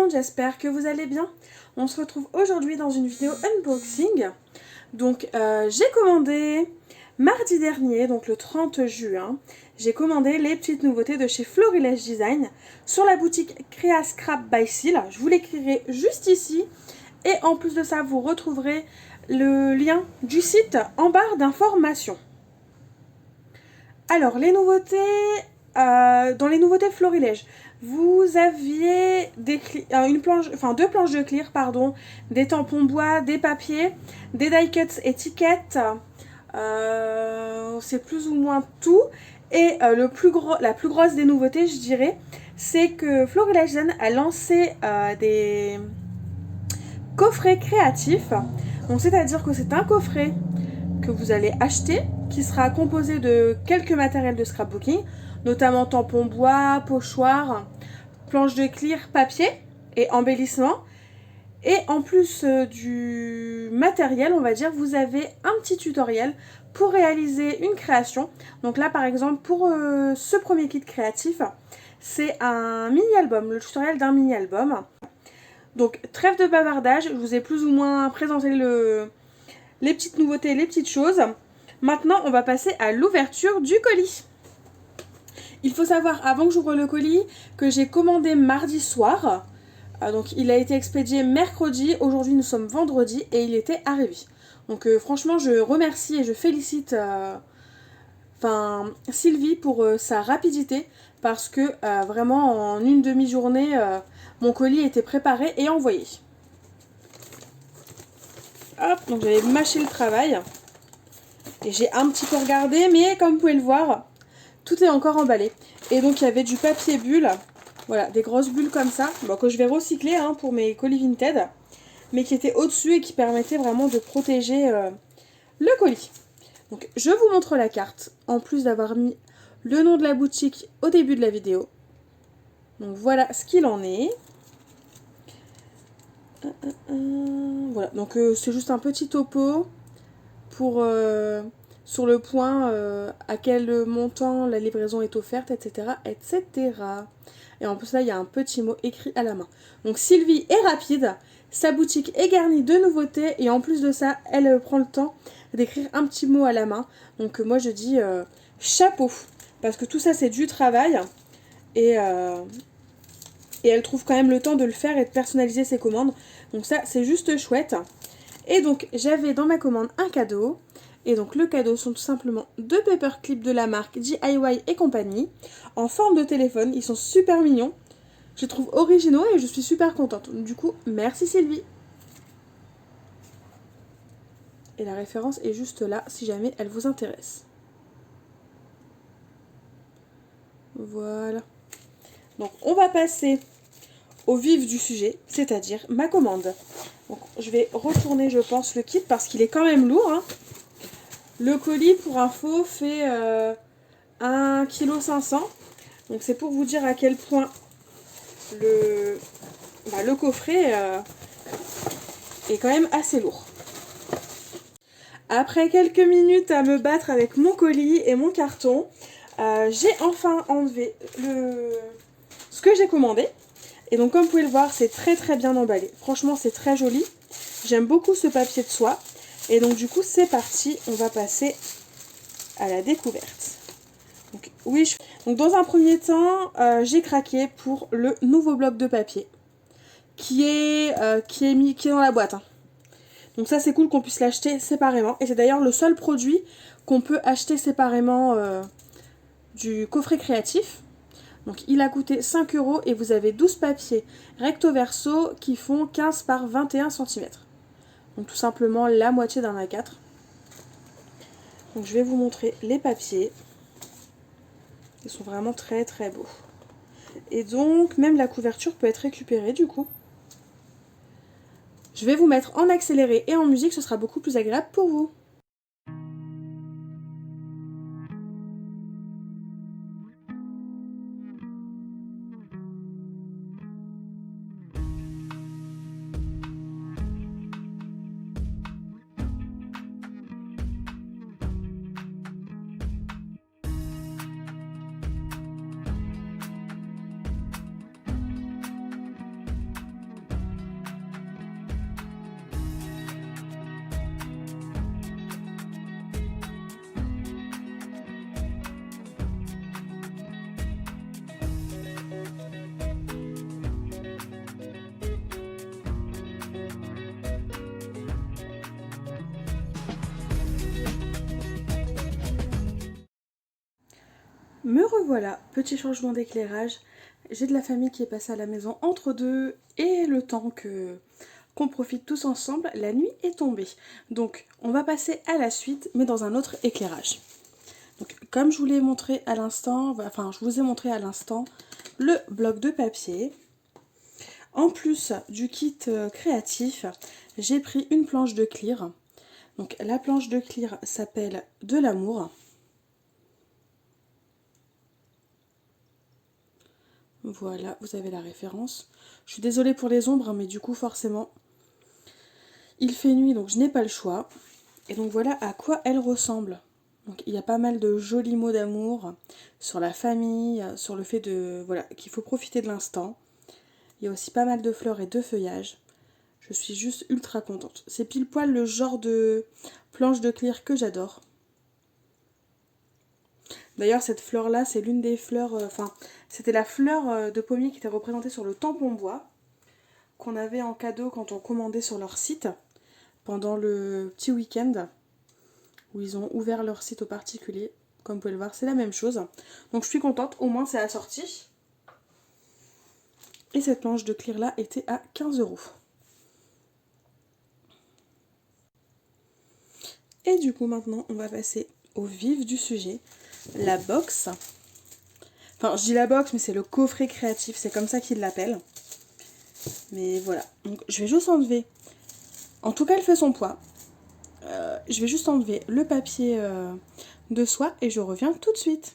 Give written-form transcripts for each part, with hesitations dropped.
monde, j'espère que vous allez bien. On se retrouve aujourd'hui dans une vidéo unboxing. Donc j'ai commandé mardi dernier, donc le 30 juin, j'ai commandé les petites nouveautés de chez Florilège Design sur la boutique Créa Scrap by Seal. Je vous l'écrirai juste ici. Et en plus de ça, vous retrouverez le lien du site en barre d'informations. Alors, les nouveautés, dans les nouveautés Florilège, vous aviez deux planches de clear, pardon, des tampons bois, des papiers, des die cuts étiquettes, c'est plus ou moins tout. Et la plus grosse des nouveautés, je dirais, c'est que Florilège Design a lancé des coffrets créatifs. Donc, c'est-à-dire que c'est un coffret que vous allez acheter, qui sera composé de quelques matériels de scrapbooking, notamment tampons bois, pochoirs, planches de clear, papier et embellissement. Et en plus du matériel, on va dire, vous avez un petit tutoriel pour réaliser une création. Donc là, par exemple, pour ce premier kit créatif, c'est un mini-album, le tutoriel d'un mini-album. Donc, trêve de bavardage, je vous ai plus ou moins présenté les petites nouveautés, les petites choses. Maintenant, on va passer à l'ouverture du colis. Il faut savoir, avant que j'ouvre le colis, que j'ai commandé mardi soir. Donc, il a été expédié mercredi. Aujourd'hui, nous sommes vendredi et il était arrivé. Donc, franchement, je remercie et je félicite Sylvie pour sa rapidité. Parce que vraiment, en une demi-journée, mon colis était préparé et envoyé. Hop, donc j'avais mâché le travail. Et j'ai un petit peu regardé, mais comme vous pouvez le voir, tout est encore emballé. Et donc il y avait du papier bulle, voilà, des grosses bulles comme ça, bon, que je vais recycler pour mes colis Vinted, mais qui étaient au-dessus et qui permettaient vraiment de protéger le colis. Donc je vous montre la carte, en plus d'avoir mis le nom de la boutique au début de la vidéo. Donc voilà ce qu'il en est. Voilà, donc c'est juste un petit topo pour sur le point à quel montant la livraison est offerte, etc., etc. Et en plus là, il y a un petit mot écrit à la main. Donc Sylvie est rapide, sa boutique est garnie de nouveautés et en plus de ça, elle prend le temps d'écrire un petit mot à la main. Donc moi je dis chapeau, parce que tout ça c'est du travail et elle trouve quand même le temps de le faire et de personnaliser ses commandes. Donc ça, c'est juste chouette. Et donc, j'avais dans ma commande un cadeau. Et donc, le cadeau sont tout simplement deux paperclips de la marque DIY et compagnie. En forme de téléphone. Ils sont super mignons. Je les trouve originaux et je suis super contente. Du coup, merci Sylvie. Et la référence est juste là, si jamais elle vous intéresse. Voilà. Donc, on va passer au vif du sujet, c'est-à-dire ma commande. Donc, je vais retourner, je pense, le kit parce qu'il est quand même lourd. Le colis, pour info, fait 1,5 kg. Donc, c'est pour vous dire à quel point le coffret est quand même assez lourd. Après quelques minutes à me battre avec mon colis et mon carton, j'ai enfin enlevé ce que j'ai commandé. Et donc comme vous pouvez le voir, c'est très très bien emballé. Franchement, c'est très joli. J'aime beaucoup ce papier de soie. Et donc du coup, c'est parti. On va passer à la découverte. Donc, oui, donc dans un premier temps, j'ai craqué pour le nouveau bloc de papier qui est dans la boîte. Donc ça, c'est cool qu'on puisse l'acheter séparément. Et c'est d'ailleurs le seul produit qu'on peut acheter séparément du coffret créatif. Donc il a coûté 5 € et vous avez 12 papiers recto verso qui font 15 par 21 cm. Donc tout simplement la moitié d'un A4. Donc je vais vous montrer les papiers. Ils sont vraiment très très beaux. Et donc même la couverture peut être récupérée du coup. Je vais vous mettre en accéléré et en musique, ce sera beaucoup plus agréable pour vous. Me revoilà, petit changement d'éclairage. J'ai de la famille qui est passée à la maison entre deux et le temps qu'on profite tous ensemble, la nuit est tombée. Donc on va passer à la suite mais dans un autre éclairage. Donc comme je vous l'ai montré à l'instant, enfin je vous ai montré à l'instant le bloc de papier. En plus du kit créatif, j'ai pris une planche de clear. Donc la planche de clear s'appelle De l'amour. Voilà, vous avez la référence. Je suis désolée pour les ombres, hein, mais du coup, forcément, il fait nuit, donc je n'ai pas le choix. Et donc voilà à quoi elle ressemble. Donc il y a pas mal de jolis mots d'amour sur la famille, sur le fait de voilà qu'il faut profiter de l'instant. Il y a aussi pas mal de fleurs et de feuillages. Je suis juste ultra contente. C'est pile poil le genre de planche de clear que j'adore. D'ailleurs, cette fleur-là, c'est l'une des fleurs... c'était la fleur de pommier qui était représentée sur le tampon bois, qu'on avait en cadeau quand on commandait sur leur site, pendant le petit week-end, où ils ont ouvert leur site aux particuliers. Comme vous pouvez le voir, c'est la même chose. Donc je suis contente, au moins c'est assorti. Et cette planche de clear-là était à 15 €. Et du coup, maintenant, on va passer au vif du sujet. La box. Enfin, je dis la box, mais c'est le coffret créatif, c'est comme ça qu'ils l'appellent. Mais voilà, donc je vais juste enlever, en tout cas elle fait son poids. Je vais juste enlever le papier de soie et je reviens tout de suite.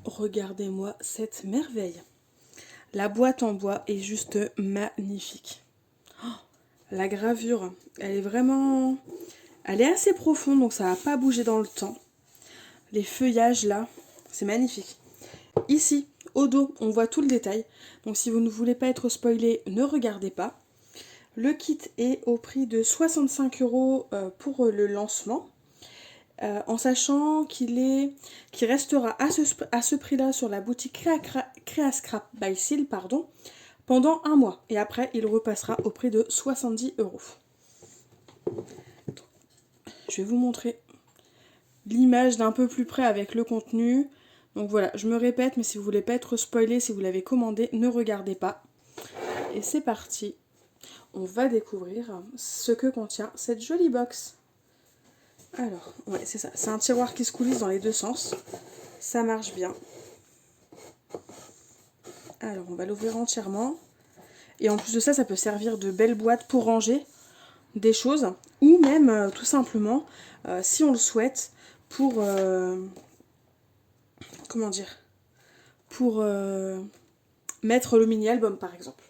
Regardez-moi cette merveille. La boîte en bois est juste magnifique. Oh, la gravure, elle est vraiment... Elle est assez profonde, donc ça va pas bouger dans le temps. Les feuillages là, c'est magnifique. Ici, au dos, on voit tout le détail. Donc si vous ne voulez pas être spoilé, ne regardez pas. Le kit est au prix de 65 € pour le lancement. En sachant qu'il restera à ce prix-là sur la boutique Créascrap by Seal, pendant un mois. Et après, il repassera au prix de 70 €. Je vais vous montrer l'image d'un peu plus près avec le contenu. Donc voilà, je me répète, mais si vous voulez pas être spoilé, si vous l'avez commandé, ne regardez pas. Et c'est parti. On va découvrir ce que contient cette jolie box. Alors, ouais, c'est ça. C'est un tiroir qui se coulisse dans les deux sens. Ça marche bien. Alors, on va l'ouvrir entièrement. Et en plus de ça, ça peut servir de belle boîte pour ranger des choses. Ou même, tout simplement, si on le souhaite, pour... comment dire, pour mettre le mini-album, par exemple.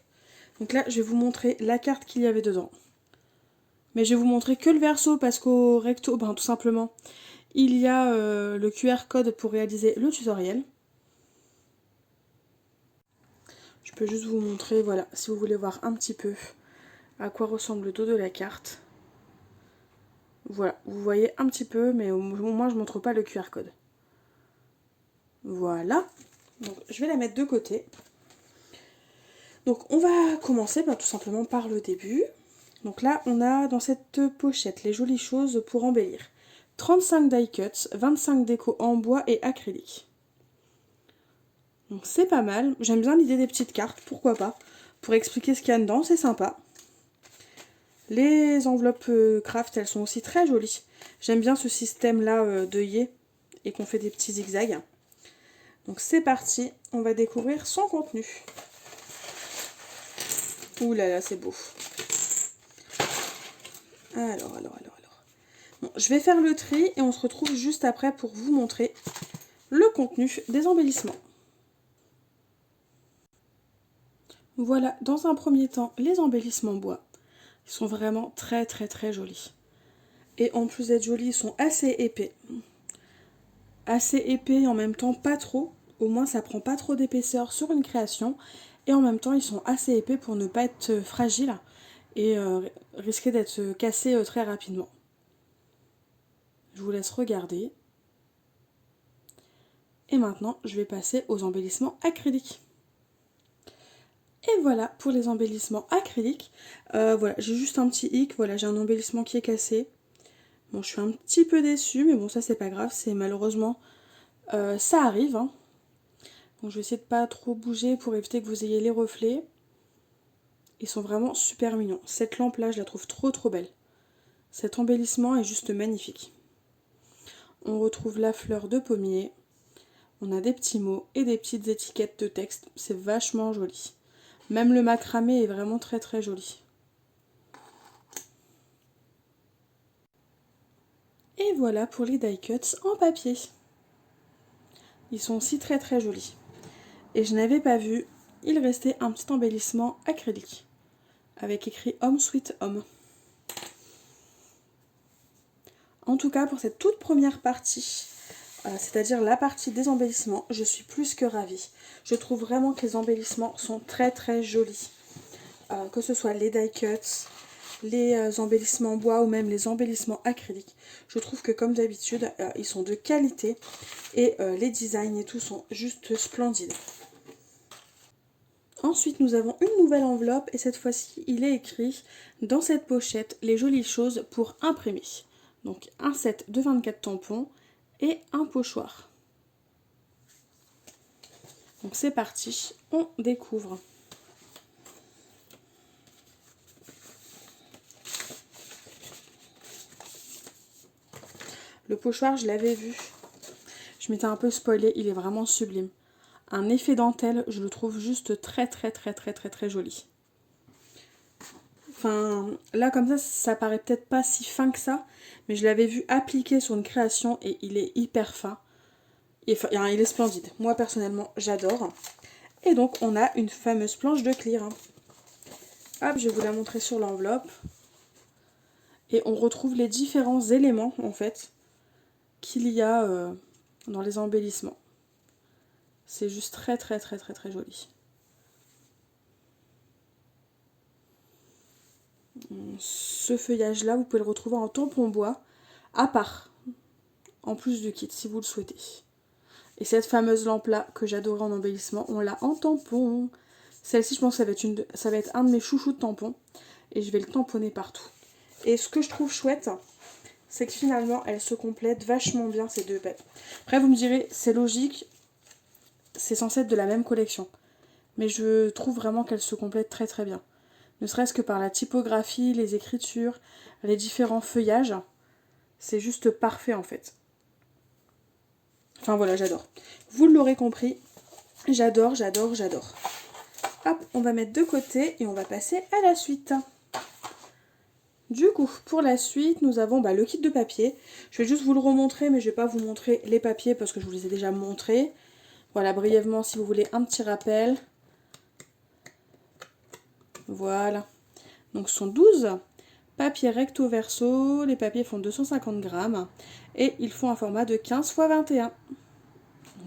Donc là, je vais vous montrer la carte qu'il y avait dedans. Mais je vais vous montrer que le verso parce qu'au recto, tout simplement, il y a le QR code pour réaliser le tutoriel. Je peux juste vous montrer, voilà, si vous voulez voir un petit peu à quoi ressemble le dos de la carte. Voilà, vous voyez un petit peu, mais au moins je ne montre pas le QR code. Voilà, donc je vais la mettre de côté. Donc on va commencer tout simplement par le début. Donc là, on a dans cette pochette les jolies choses pour embellir. 35 die cuts, 25 décos en bois et acrylique. Donc c'est pas mal. J'aime bien l'idée des petites cartes, pourquoi pas. Pour expliquer ce qu'il y a dedans, c'est sympa. Les enveloppes craft, elles sont aussi très jolies. J'aime bien ce système-là d'œillet et qu'on fait des petits zigzags. Donc c'est parti, on va découvrir son contenu. Ouh là là, c'est beau. Alors. Bon, je vais faire le tri et on se retrouve juste après pour vous montrer le contenu des embellissements. Voilà, dans un premier temps, les embellissements bois. Ils sont vraiment très jolis. Et en plus d'être jolis, ils sont assez épais. Assez épais et en même temps pas trop. Au moins ça prend pas trop d'épaisseur sur une création. Et en même temps, ils sont assez épais pour ne pas être fragiles et risquer d'être cassés très rapidement. Je vous laisse regarder. Et maintenant, je vais passer aux embellissements acryliques. Et voilà pour les embellissements acryliques. Voilà, j'ai juste un petit hic. Voilà, j'ai un embellissement qui est cassé. Bon, je suis un petit peu déçue, mais bon, ça c'est pas grave. C'est malheureusement Ça arrive, hein. Donc je vais essayer de pas trop bouger pour éviter que vous ayez les reflets. Ils sont vraiment super mignons. Cette lampe là, je la trouve trop belle. Cet embellissement est juste magnifique. On retrouve la fleur de pommier. On a des petits mots et des petites étiquettes de texte. C'est vachement joli. Même le macramé est vraiment très joli. Et voilà pour les die cuts en papier. Ils sont aussi très jolis. Et je n'avais pas vu, il restait un petit embellissement acrylique. Avec écrit Home Sweet Home. En tout cas, pour cette toute première partie, c'est-à-dire la partie des embellissements, je suis plus que ravie. Je trouve vraiment que les embellissements sont très jolis. Que ce soit les die cuts, les embellissements en bois ou même les embellissements acryliques. Je trouve que comme d'habitude, ils sont de qualité et les designs et tout sont juste splendides. Ensuite, nous avons une nouvelle enveloppe et cette fois-ci, il est écrit dans cette pochette les jolies choses pour imprimer. Donc un set de 24 tampons et un pochoir. Donc c'est parti, on découvre. Le pochoir, je l'avais vu. Je m'étais un peu spoilée, il est vraiment sublime. Un effet dentelle, je le trouve juste très joli. Enfin, là comme ça paraît peut-être pas si fin que ça, mais je l'avais vu appliqué sur une création et il est hyper fin. Il est splendide. Moi personnellement, j'adore. Et donc on a une fameuse planche de clear. Hop, je vais vous la montrer sur l'enveloppe. Et on retrouve les différents éléments en fait qu'il y a dans les embellissements. C'est juste très joli. Ce feuillage là, vous pouvez le retrouver en tampon bois à part, en plus du kit si vous le souhaitez. Et cette fameuse lampe là que j'adorais en embellissement, on l'a en tampon. Celle-ci, je pense que ça va être un de mes chouchous de tampons et je vais le tamponner partout. Et ce que je trouve chouette, c'est que finalement elles se complètent vachement bien ces deux bêtes. Après vous me direz, c'est logique, c'est censé être de la même collection. Mais je trouve vraiment qu'elles se complètent très bien. Ne serait-ce que par la typographie, les écritures, les différents feuillages. C'est juste parfait en fait. Enfin voilà, j'adore. Vous l'aurez compris, j'adore. Hop, on va mettre de côté et on va passer à la suite. Du coup, pour la suite, nous avons le kit de papier. Je vais juste vous le remontrer, mais je ne vais pas vous montrer les papiers parce que je vous les ai déjà montrés. Voilà, brièvement, si vous voulez un petit rappel. Voilà. Donc, ce sont 12 papiers recto verso. Les papiers font 250 grammes. Et ils font un format de 15 x 21. Donc,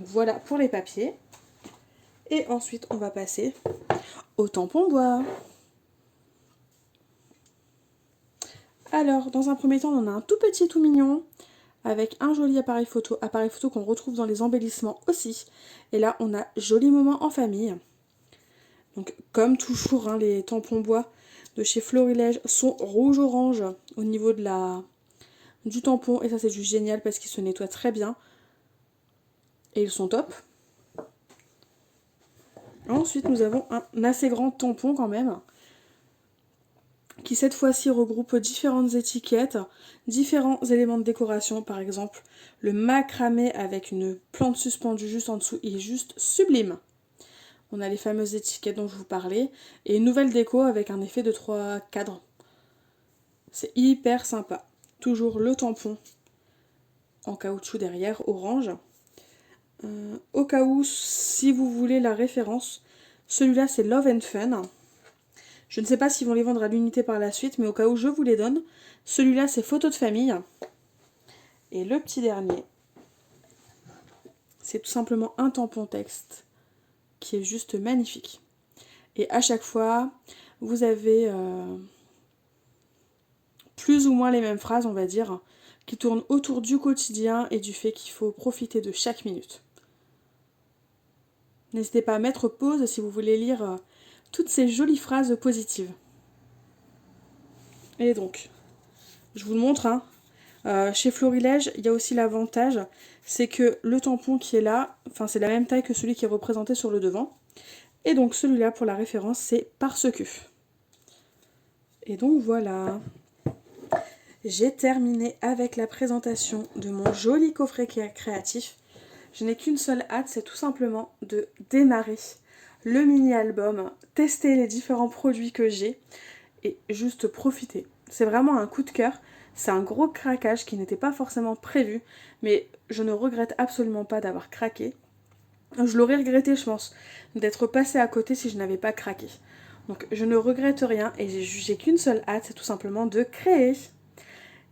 voilà pour les papiers. Et ensuite, on va passer au tampon bois. Alors, dans un premier temps, on a un tout petit tout mignon avec un joli appareil photo qu'on retrouve dans les embellissements aussi. Et là, on a joli moment en famille. Donc, comme toujours, hein, les tampons bois de chez Florilège sont rouge-orange au niveau du tampon. Et ça, c'est juste génial parce qu'ils se nettoient très bien. Et ils sont top. Ensuite, nous avons un assez grand tampon quand même, qui cette fois-ci regroupe différentes étiquettes, différents éléments de décoration, par exemple le macramé avec une plante suspendue juste en dessous, il est juste sublime. On a les fameuses étiquettes dont je vous parlais, et une nouvelle déco avec un effet de 3 cadres. C'est hyper sympa. Toujours le tampon en caoutchouc derrière, orange. Au cas où, si vous voulez la référence, celui-là c'est Love and Fun. Je ne sais pas s'ils vont les vendre à l'unité par la suite, mais au cas où je vous les donne. Celui-là, c'est photo de famille. Et le petit dernier, c'est tout simplement un tampon texte qui est juste magnifique. Et à chaque fois, vous avez plus ou moins les mêmes phrases, on va dire, qui tournent autour du quotidien et du fait qu'il faut profiter de chaque minute. N'hésitez pas à mettre pause si vous voulez lire toutes ces jolies phrases positives. Et donc, je vous le montre, hein. Chez Florilège, il y a aussi l'avantage, c'est que le tampon qui est là, enfin c'est la même taille que celui qui est représenté sur le devant. Et donc celui-là, pour la référence, c'est Parce que. Et donc voilà. J'ai terminé avec la présentation de mon joli coffret créatif. Je n'ai qu'une seule hâte, c'est tout simplement de démarrer le mini-album, tester les différents produits que j'ai et juste profiter. C'est vraiment un coup de cœur, c'est un gros craquage qui n'était pas forcément prévu, mais je ne regrette absolument pas d'avoir craqué. Je l'aurais regretté, je pense, d'être passé à côté si je n'avais pas craqué. Donc je ne regrette rien et j'ai qu'une seule hâte, c'est tout simplement de créer.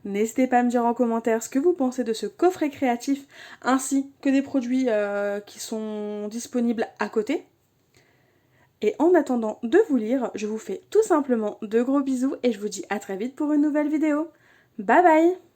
N'hésitez pas à me dire en commentaire ce que vous pensez de ce coffret créatif, ainsi que des produits qui sont disponibles à côté. Et en attendant de vous lire, je vous fais tout simplement de gros bisous et je vous dis à très vite pour une nouvelle vidéo. Bye bye!